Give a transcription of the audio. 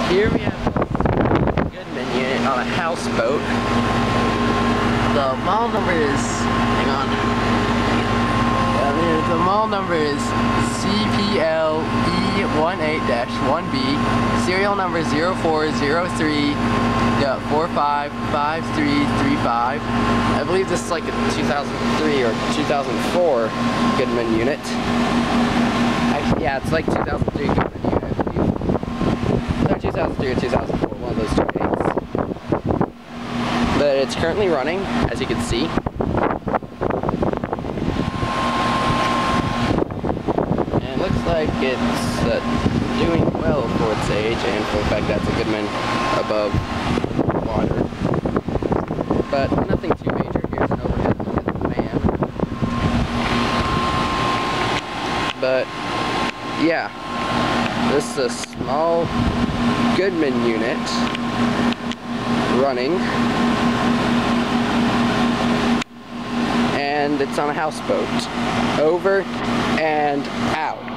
Here we have a Goodman unit on a houseboat. The model number is, hang on. The model number is CPLE18-1B, serial number 0403.455335. I believe this is like a 2003 or 2004 Goodman unit. Actually, yeah, it's like 2003 Goodman unit, I believe. Either 2003 or 2004, one of those two dates. But it's currently running, as you can see. Like it's doing well for its age and for the fact that it's a Goodman above water. But nothing too major. Here's an overhead look at the fan. But yeah, this is a small Goodman unit running, and it's on a houseboat. Over and out.